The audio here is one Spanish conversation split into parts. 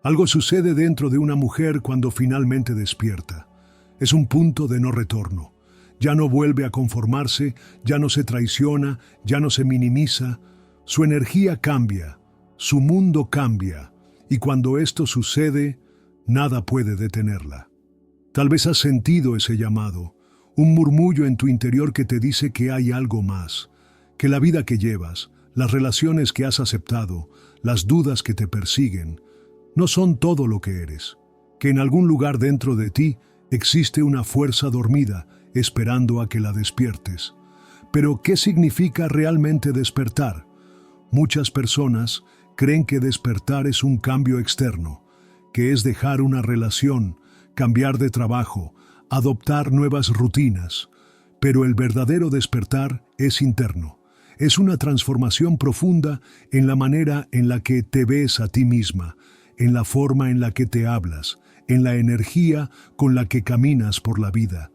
Algo sucede dentro de una mujer cuando finalmente despierta. Es un punto de no retorno. Ya no vuelve a conformarse, ya no se traiciona, ya no se minimiza. Su energía cambia, su mundo cambia, y cuando esto sucede, nada puede detenerla. Tal vez has sentido ese llamado, un murmullo en tu interior que te dice que hay algo más, que la vida que llevas, las relaciones que has aceptado, las dudas que te persiguen, no son todo lo que eres, que en algún lugar dentro de ti existe una fuerza dormida esperando a que la despiertes. Pero, ¿qué significa realmente despertar? Muchas personas creen que despertar es un cambio externo, que es dejar una relación, cambiar de trabajo, adoptar nuevas rutinas. Pero el verdadero despertar es interno. Es una transformación profunda en la manera en la que te ves a ti misma, en la forma en la que te hablas, en la energía con la que caminas por la vida.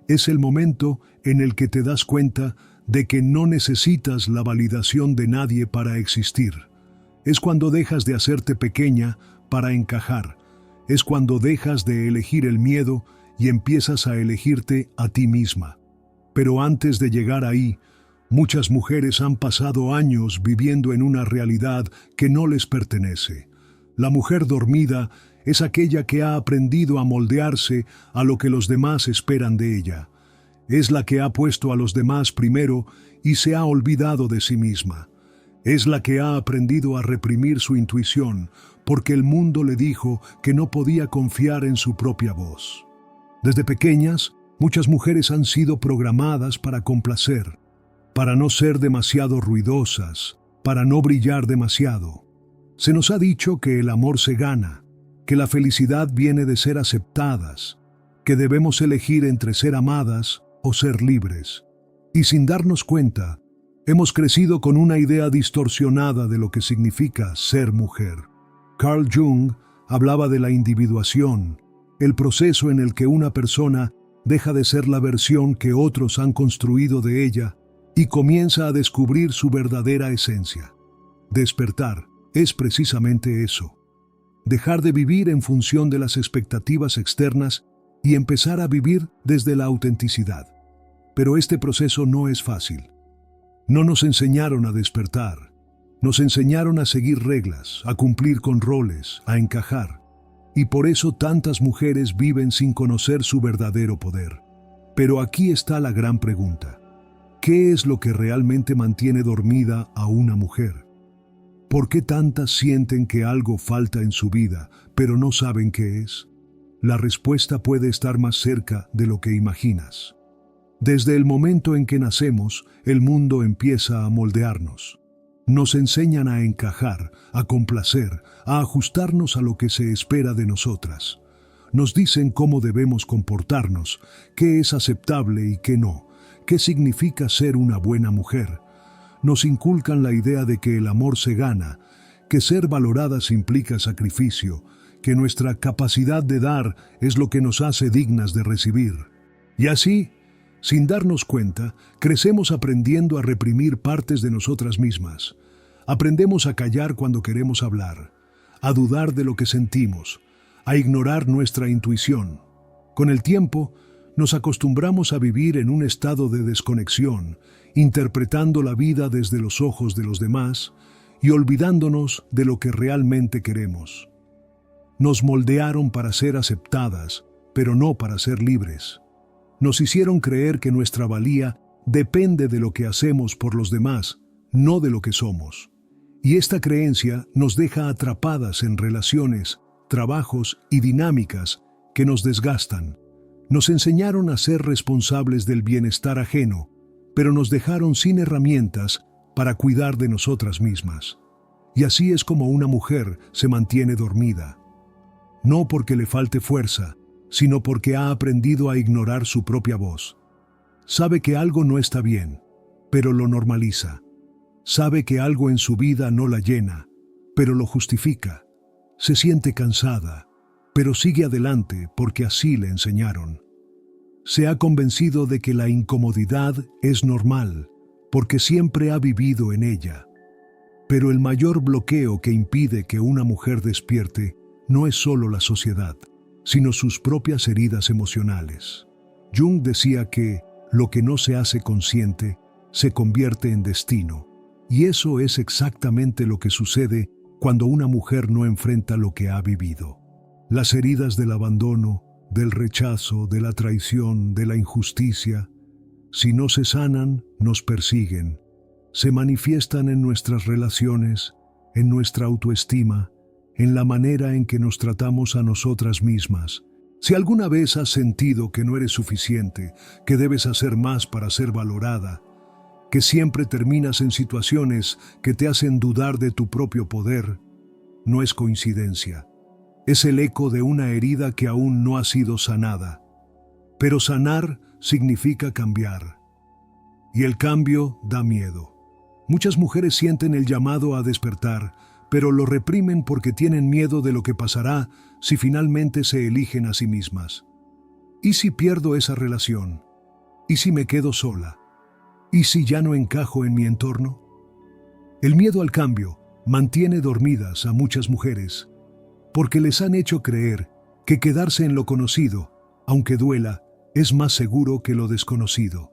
Es el momento en el que te das cuenta de que no necesitas la validación de nadie para existir. Es cuando dejas de hacerte pequeña para encajar. Es cuando dejas de elegir el miedo y empiezas a elegirte a ti misma. Pero antes de llegar ahí, muchas mujeres han pasado años viviendo en una realidad que no les pertenece. La mujer dormida es aquella que ha aprendido a moldearse a lo que los demás esperan de ella. Es la que ha puesto a los demás primero y se ha olvidado de sí misma. Es la que ha aprendido a reprimir su intuición porque el mundo le dijo que no podía confiar en su propia voz. Desde pequeñas, muchas mujeres han sido programadas para complacer, para no ser demasiado ruidosas, para no brillar demasiado. Se nos ha dicho que el amor se gana, que la felicidad viene de ser aceptadas, que debemos elegir entre ser amadas o ser libres. Y sin darnos cuenta, hemos crecido con una idea distorsionada de lo que significa ser mujer. Carl Jung hablaba de la individuación, el proceso en el que una persona deja de ser la versión que otros han construido de ella y comienza a descubrir su verdadera esencia. Despertar es precisamente eso. Dejar de vivir en función de las expectativas externas y empezar a vivir desde la autenticidad. Pero este proceso no es fácil. No nos enseñaron a despertar. Nos enseñaron a seguir reglas, a cumplir con roles, a encajar. Y por eso tantas mujeres viven sin conocer su verdadero poder. Pero aquí está la gran pregunta. ¿Qué es lo que realmente mantiene dormida a una mujer? ¿Por qué tantas sienten que algo falta en su vida, pero no saben qué es? La respuesta puede estar más cerca de lo que imaginas. Desde el momento en que nacemos, el mundo empieza a moldearnos. Nos enseñan a encajar, a complacer, a ajustarnos a lo que se espera de nosotras. Nos dicen cómo debemos comportarnos, qué es aceptable y qué no, qué significa ser una buena mujer. Nos inculcan la idea de que el amor se gana, que ser valoradas implica sacrificio, que nuestra capacidad de dar es lo que nos hace dignas de recibir. Y así, sin darnos cuenta, crecemos aprendiendo a reprimir partes de nosotras mismas. Aprendemos a callar cuando queremos hablar, a dudar de lo que sentimos, a ignorar nuestra intuición. Con el tiempo, nos acostumbramos a vivir en un estado de desconexión, interpretando la vida desde los ojos de los demás y olvidándonos de lo que realmente queremos. Nos moldearon para ser aceptadas, pero no para ser libres. Nos hicieron creer que nuestra valía depende de lo que hacemos por los demás, no de lo que somos. Y esta creencia nos deja atrapadas en relaciones, trabajos y dinámicas que nos desgastan. Nos enseñaron a ser responsables del bienestar ajeno, pero nos dejaron sin herramientas para cuidar de nosotras mismas. Y así es como una mujer se mantiene dormida. No porque le falte fuerza, sino porque ha aprendido a ignorar su propia voz. Sabe que algo no está bien, pero lo normaliza. Sabe que algo en su vida no la llena, pero lo justifica. Se siente cansada, pero sigue adelante porque así le enseñaron. Se ha convencido de que la incomodidad es normal, porque siempre ha vivido en ella. Pero el mayor bloqueo que impide que una mujer despierte no es solo la sociedad, sino sus propias heridas emocionales. Jung decía que lo que no se hace consciente se convierte en destino, y eso es exactamente lo que sucede cuando una mujer no enfrenta lo que ha vivido. Las heridas del abandono, del rechazo, de la traición, de la injusticia, si no se sanan, nos persiguen. Se manifiestan en nuestras relaciones, en nuestra autoestima, en la manera en que nos tratamos a nosotras mismas. Si alguna vez has sentido que no eres suficiente, que debes hacer más para ser valorada, que siempre terminas en situaciones que te hacen dudar de tu propio poder, no es coincidencia. Es el eco de una herida que aún no ha sido sanada. Pero sanar significa cambiar. Y el cambio da miedo. Muchas mujeres sienten el llamado a despertar, pero lo reprimen porque tienen miedo de lo que pasará si finalmente se eligen a sí mismas. ¿Y si pierdo esa relación? ¿Y si me quedo sola? ¿Y si ya no encajo en mi entorno? El miedo al cambio mantiene dormidas a muchas mujeres, porque les han hecho creer que quedarse en lo conocido, aunque duela, es más seguro que lo desconocido.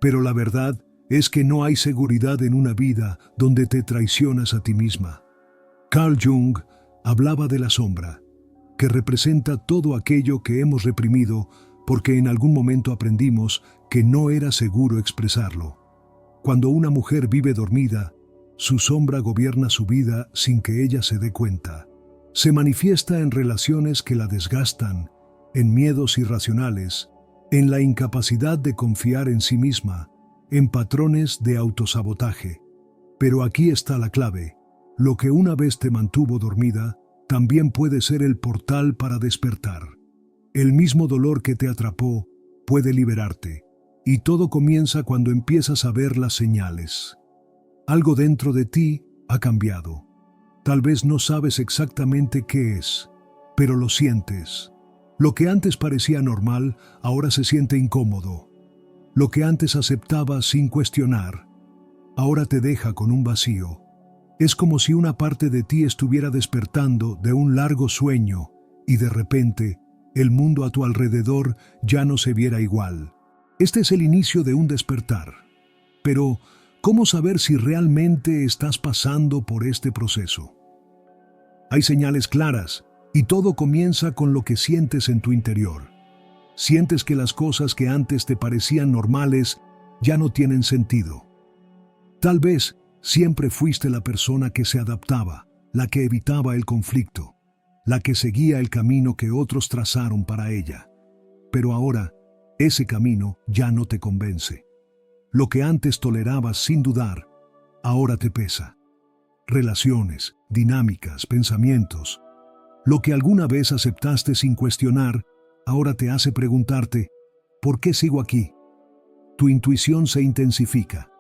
Pero la verdad es que no hay seguridad en una vida donde te traicionas a ti misma. Carl Jung hablaba de la sombra, que representa todo aquello que hemos reprimido porque en algún momento aprendimos que no era seguro expresarlo. Cuando una mujer vive dormida, su sombra gobierna su vida sin que ella se dé cuenta. Se manifiesta en relaciones que la desgastan, en miedos irracionales, en la incapacidad de confiar en sí misma, en patrones de autosabotaje. Pero aquí está la clave. Lo que una vez te mantuvo dormida, también puede ser el portal para despertar. El mismo dolor que te atrapó puede liberarte, y todo comienza cuando empiezas a ver las señales. Algo dentro de ti ha cambiado. Tal vez no sabes exactamente qué es, pero lo sientes. Lo que antes parecía normal, ahora se siente incómodo. Lo que antes aceptabas sin cuestionar, ahora te deja con un vacío. Es como si una parte de ti estuviera despertando de un largo sueño y de repente el mundo a tu alrededor ya no se viera igual. Este es el inicio de un despertar. Pero, ¿cómo saber si realmente estás pasando por este proceso? Hay señales claras, y todo comienza con lo que sientes en tu interior. Sientes que las cosas que antes te parecían normales ya no tienen sentido. Tal vez siempre fuiste la persona que se adaptaba, la que evitaba el conflicto, la que seguía el camino que otros trazaron para ella. Pero ahora, ese camino ya no te convence. Lo que antes tolerabas sin dudar, ahora te pesa. Relaciones, dinámicas, pensamientos. Lo que alguna vez aceptaste sin cuestionar, ahora te hace preguntarte, ¿por qué sigo aquí? Tu intuición se intensifica.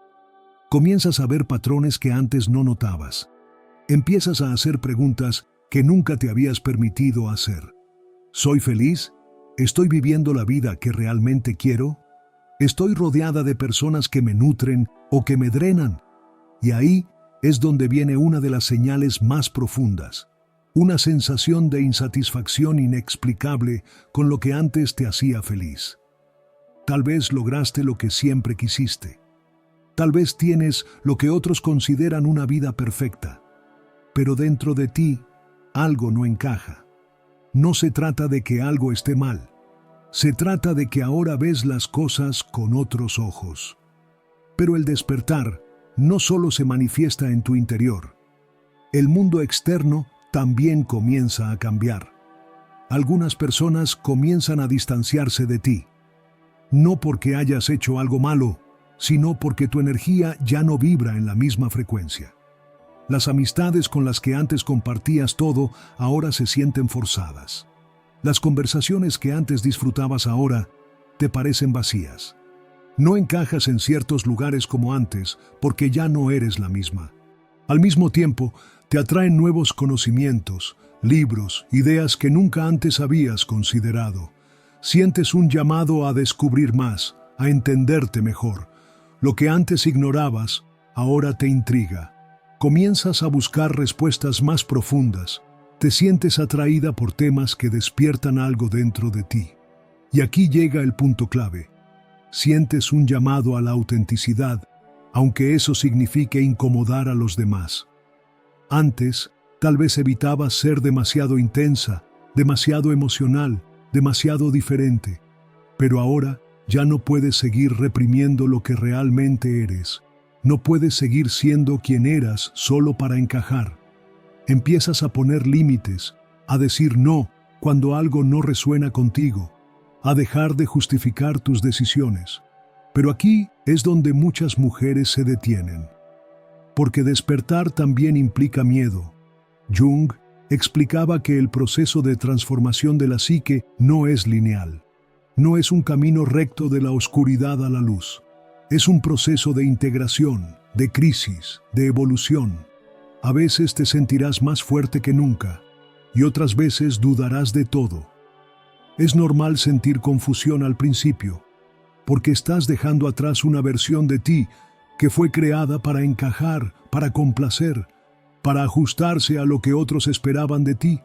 Comienzas a ver patrones que antes no notabas. Empiezas a hacer preguntas que nunca te habías permitido hacer. ¿Soy feliz? ¿Estoy viviendo la vida que realmente quiero? ¿Estoy rodeada de personas que me nutren o que me drenan? Y ahí es donde viene una de las señales más profundas. Una sensación de insatisfacción inexplicable con lo que antes te hacía feliz. Tal vez lograste lo que siempre quisiste. Tal vez tienes lo que otros consideran una vida perfecta. Pero dentro de ti, algo no encaja. No se trata de que algo esté mal. Se trata de que ahora ves las cosas con otros ojos. Pero el despertar no solo se manifiesta en tu interior. El mundo externo también comienza a cambiar. Algunas personas comienzan a distanciarse de ti. No porque hayas hecho algo malo, sino porque tu energía ya no vibra en la misma frecuencia. Las amistades con las que antes compartías todo ahora se sienten forzadas. Las conversaciones que antes disfrutabas ahora te parecen vacías. No encajas en ciertos lugares como antes porque ya no eres la misma. Al mismo tiempo, te atraen nuevos conocimientos, libros, ideas que nunca antes habías considerado. Sientes un llamado a descubrir más, a entenderte mejor. Lo que antes ignorabas, ahora te intriga. Comienzas a buscar respuestas más profundas, Te sientes atraída por temas que despiertan algo dentro de ti. Y aquí llega el punto clave. Sientes un llamado a la autenticidad, aunque eso signifique incomodar a los demás. Antes, tal vez evitabas ser demasiado intensa, demasiado emocional, demasiado diferente. Pero ahora ya no puedes seguir reprimiendo lo que realmente eres. No puedes seguir siendo quien eras solo para encajar. Empiezas a poner límites, a decir no cuando algo no resuena contigo, a dejar de justificar tus decisiones. Pero aquí es donde muchas mujeres se detienen. Porque despertar también implica miedo. Jung explicaba que el proceso de transformación de la psique no es lineal. No es un camino recto de la oscuridad a la luz. Es un proceso de integración, de crisis, de evolución. A veces te sentirás más fuerte que nunca y otras veces dudarás de todo. Es normal sentir confusión al principio, porque estás dejando atrás una versión de ti que fue creada para encajar, para complacer, para ajustarse a lo que otros esperaban de ti.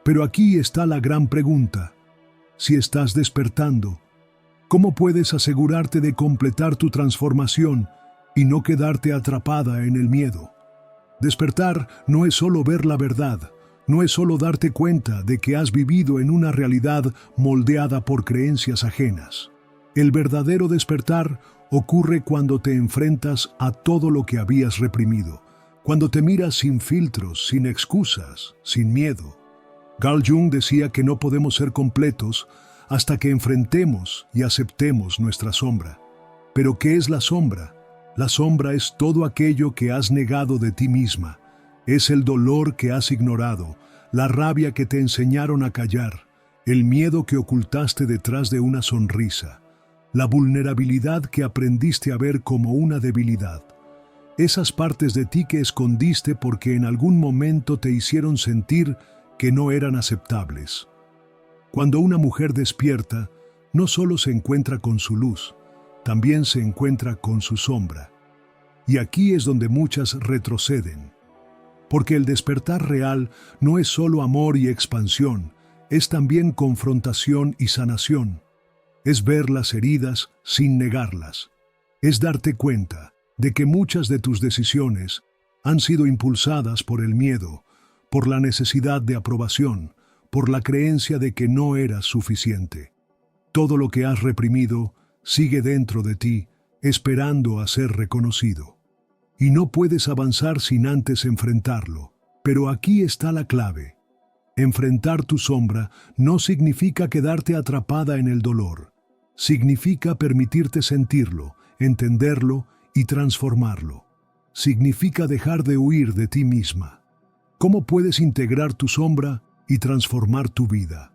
Pero aquí está la gran pregunta. Si estás despertando, ¿cómo puedes asegurarte de completar tu transformación y no quedarte atrapada en el miedo? Despertar no es solo ver la verdad, no es solo darte cuenta de que has vivido en una realidad moldeada por creencias ajenas. El verdadero despertar ocurre cuando te enfrentas a todo lo que habías reprimido, cuando te miras sin filtros, sin excusas, sin miedo. Carl Jung decía que no podemos ser completos hasta que enfrentemos y aceptemos nuestra sombra. ¿Pero qué es la sombra? La sombra es todo aquello que has negado de ti misma. Es el dolor que has ignorado, la rabia que te enseñaron a callar, el miedo que ocultaste detrás de una sonrisa, la vulnerabilidad que aprendiste a ver como una debilidad. Esas partes de ti que escondiste porque en algún momento te hicieron sentir que no eran aceptables. Cuando una mujer despierta, no solo se encuentra con su luz, también se encuentra con su sombra. Y aquí es donde muchas retroceden. Porque el despertar real no es solo amor y expansión, es también confrontación y sanación. Es ver las heridas sin negarlas. Es darte cuenta de que muchas de tus decisiones han sido impulsadas por el miedo, por la necesidad de aprobación, por la creencia de que no eras suficiente. Todo lo que has reprimido sigue dentro de ti, esperando a ser reconocido. Y no puedes avanzar sin antes enfrentarlo. Pero aquí está la clave. Enfrentar tu sombra no significa quedarte atrapada en el dolor. Significa permitirte sentirlo, entenderlo y transformarlo. Significa dejar de huir de ti misma. ¿Cómo puedes integrar tu sombra y transformar tu vida?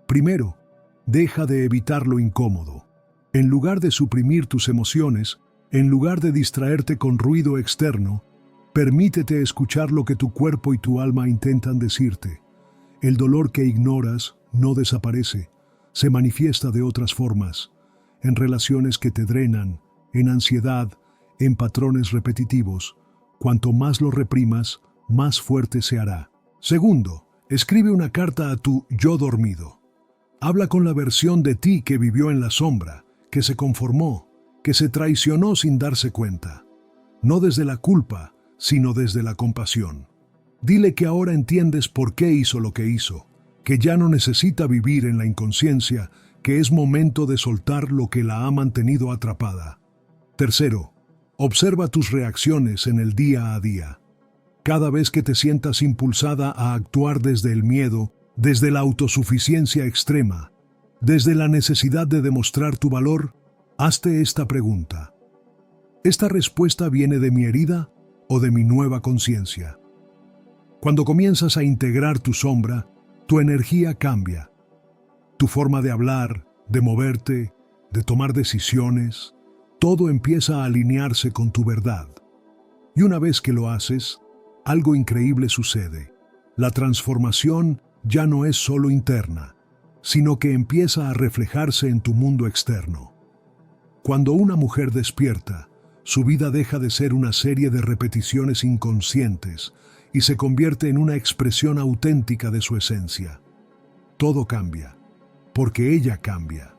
Primero, deja de evitar lo incómodo. En lugar de suprimir tus emociones, en lugar de distraerte con ruido externo, permítete escuchar lo que tu cuerpo y tu alma intentan decirte. El dolor que ignoras no desaparece, se manifiesta de otras formas, en relaciones que te drenan, en ansiedad, en patrones repetitivos. Cuanto más lo reprimas, más fuerte se hará. Segundo, escribe una carta a tu yo dormido. Habla con la versión de ti que vivió en la sombra, que se conformó, que se traicionó sin darse cuenta. No desde la culpa, sino desde la compasión. Dile que ahora entiendes por qué hizo lo que hizo, que ya no necesita vivir en la inconsciencia, que es momento de soltar lo que la ha mantenido atrapada. Tercero, observa tus reacciones en el día a día. Cada vez que te sientas impulsada a actuar desde el miedo, desde la autosuficiencia extrema, desde la necesidad de demostrar tu valor, hazte esta pregunta. ¿Esta respuesta viene de mi herida o de mi nueva conciencia? Cuando comienzas a integrar tu sombra, tu energía cambia. Tu forma de hablar, de moverte, de tomar decisiones, todo empieza a alinearse con tu verdad. Y una vez que lo haces, algo increíble sucede. La transformación ya no es solo interna, sino que empieza a reflejarse en tu mundo externo. Cuando una mujer despierta, su vida deja de ser una serie de repeticiones inconscientes y se convierte en una expresión auténtica de su esencia. Todo cambia, porque ella cambia.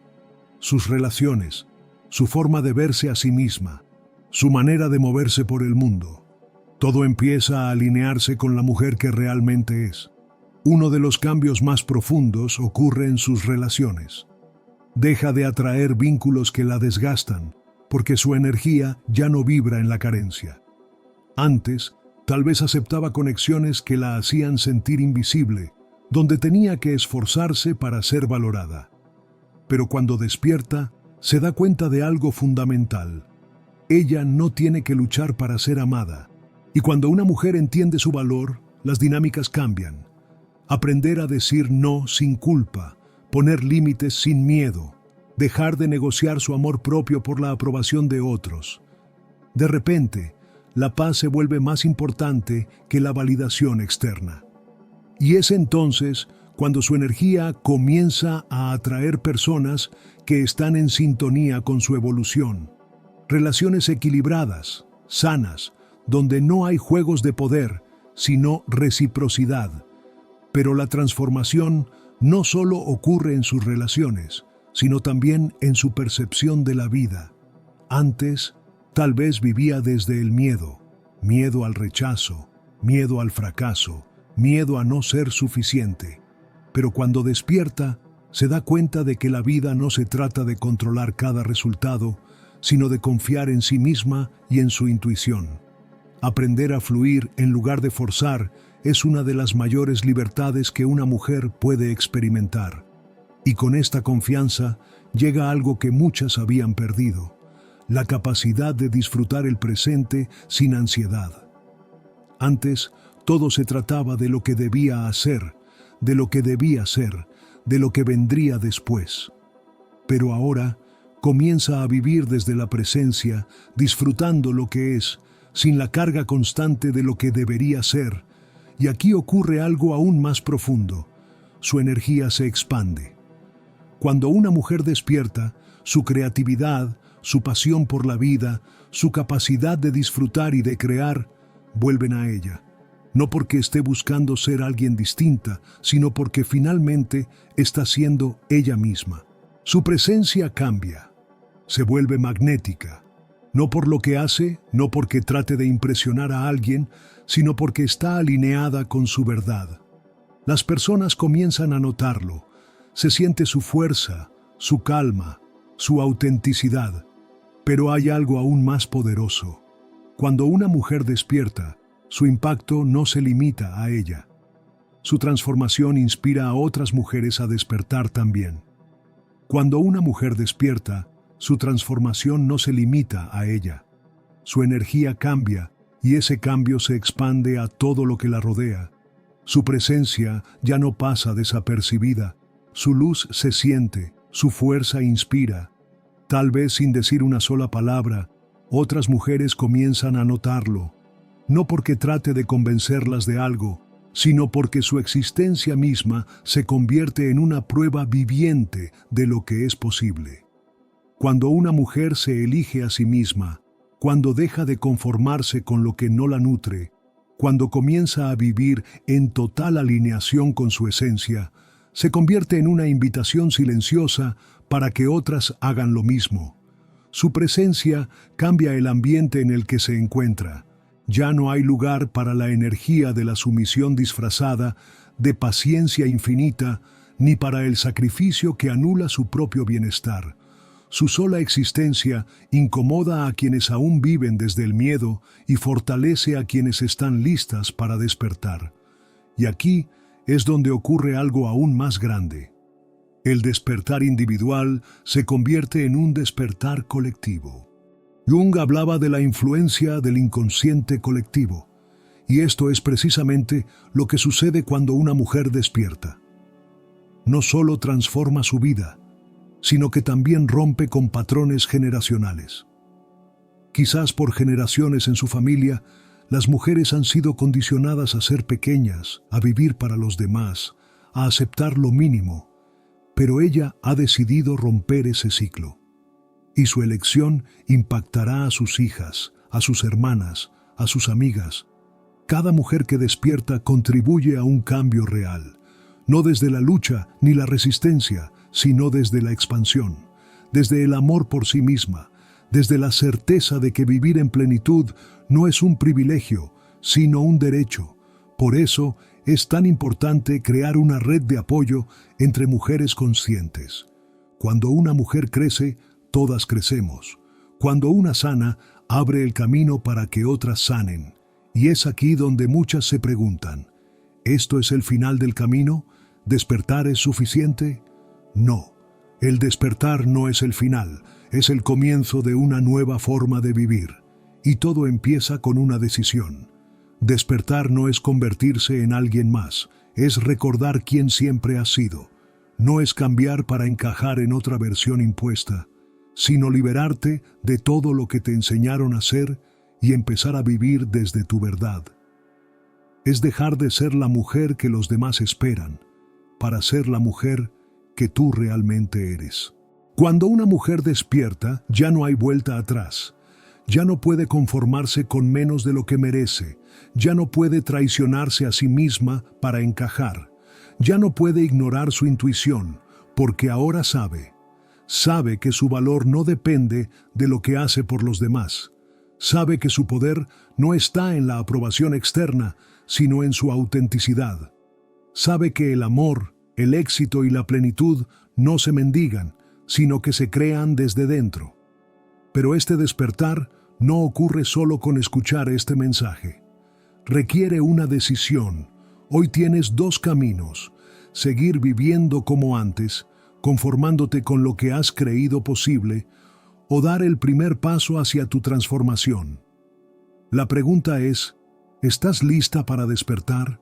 Sus relaciones, su forma de verse a sí misma, su manera de moverse por el mundo. Todo empieza a alinearse con la mujer que realmente es. Uno de los cambios más profundos ocurre en sus relaciones. Deja de atraer vínculos que la desgastan, porque su energía ya no vibra en la carencia. Antes, tal vez aceptaba conexiones que la hacían sentir invisible, donde tenía que esforzarse para ser valorada. Pero cuando despierta, se da cuenta de algo fundamental. Ella no tiene que luchar para ser amada. Y cuando una mujer entiende su valor, las dinámicas cambian. Aprender a decir no sin culpa, poner límites sin miedo, dejar de negociar su amor propio por la aprobación de otros. De repente, la paz se vuelve más importante que la validación externa. Y es entonces cuando su energía comienza a atraer personas que están en sintonía con su evolución. Relaciones equilibradas, sanas, donde no hay juegos de poder, sino reciprocidad. Pero la transformación no solo ocurre en sus relaciones, sino también en su percepción de la vida. Antes, tal vez vivía desde el miedo, miedo al rechazo, miedo al fracaso, miedo a no ser suficiente. Pero cuando despierta, se da cuenta de que la vida no se trata de controlar cada resultado, sino de confiar en sí misma y en su intuición. Aprender a fluir en lugar de forzar es una de las mayores libertades que una mujer puede experimentar. Y con esta confianza llega algo que muchas habían perdido: la capacidad de disfrutar el presente sin ansiedad. Antes, todo se trataba de lo que debía hacer, de lo que debía ser, de lo que vendría después. Pero ahora comienza a vivir desde la presencia, disfrutando lo que es, sin la carga constante de lo que debería ser. Y aquí ocurre algo aún más profundo: su energía se expande. Cuando una mujer despierta, su creatividad, su pasión por la vida, su capacidad de disfrutar y de crear, vuelven a ella. No porque esté buscando ser alguien distinta, sino porque finalmente está siendo ella misma. Su presencia cambia, se vuelve magnética. No por lo que hace, no porque trate de impresionar a alguien, sino porque está alineada con su verdad. Las personas comienzan a notarlo. Se siente su fuerza, su calma, su autenticidad. Pero hay algo aún más poderoso. Cuando una mujer despierta, su impacto no se limita a ella. Su transformación inspira a otras mujeres a despertar también. Cuando una mujer despierta, su transformación no se limita a ella. Su energía cambia y ese cambio se expande a todo lo que la rodea. Su presencia ya no pasa desapercibida. Su luz se siente, su fuerza inspira. Tal vez sin decir una sola palabra, otras mujeres comienzan a notarlo. No porque trate de convencerlas de algo, sino porque su existencia misma se convierte en una prueba viviente de lo que es posible. Cuando una mujer se elige a sí misma, cuando deja de conformarse con lo que no la nutre, cuando comienza a vivir en total alineación con su esencia, se convierte en una invitación silenciosa para que otras hagan lo mismo. Su presencia cambia el ambiente en el que se encuentra. Ya no hay lugar para la energía de la sumisión disfrazada, de paciencia infinita, ni para el sacrificio que anula su propio bienestar. Su sola existencia incomoda a quienes aún viven desde el miedo y fortalece a quienes están listas para despertar. Y aquí es donde ocurre algo aún más grande. El despertar individual se convierte en un despertar colectivo. Jung hablaba de la influencia del inconsciente colectivo, y esto es precisamente lo que sucede cuando una mujer despierta. No solo transforma su vida, sino que también rompe con patrones generacionales. Quizás por generaciones en su familia, las mujeres han sido condicionadas a ser pequeñas, a vivir para los demás, a aceptar lo mínimo, pero ella ha decidido romper ese ciclo. Y su elección impactará a sus hijas, a sus hermanas, a sus amigas. Cada mujer que despierta contribuye a un cambio real, no desde la lucha ni la resistencia, sino desde la expansión, desde el amor por sí misma, desde la certeza de que vivir en plenitud no es un privilegio, sino un derecho. Por eso es tan importante crear una red de apoyo entre mujeres conscientes. Cuando una mujer crece, todas crecemos. Cuando una sana, abre el camino para que otras sanen. Y es aquí donde muchas se preguntan, ¿esto es el final del camino? ¿Despertar es suficiente? No, el despertar no es el final, es el comienzo de una nueva forma de vivir. Y todo empieza con una decisión. Despertar no es convertirse en alguien más, es recordar quién siempre has sido. No es cambiar para encajar en otra versión impuesta, sino liberarte de todo lo que te enseñaron a ser y empezar a vivir desde tu verdad. Es dejar de ser la mujer que los demás esperan, para ser la mujer que tú realmente eres. Cuando una mujer despierta, ya no hay vuelta atrás. Ya no puede conformarse con menos de lo que merece. Ya no puede traicionarse a sí misma para encajar. Ya no puede ignorar su intuición, porque ahora sabe. Sabe que su valor no depende de lo que hace por los demás. Sabe que su poder no está en la aprobación externa, sino en su autenticidad. Sabe que el amor, el éxito y la plenitud no se mendigan, sino que se crean desde dentro. Pero este despertar no ocurre solo con escuchar este mensaje. Requiere una decisión. Hoy tienes dos caminos: seguir viviendo como antes, conformándote con lo que has creído posible, o dar el primer paso hacia tu transformación. La pregunta es, ¿estás lista para despertar?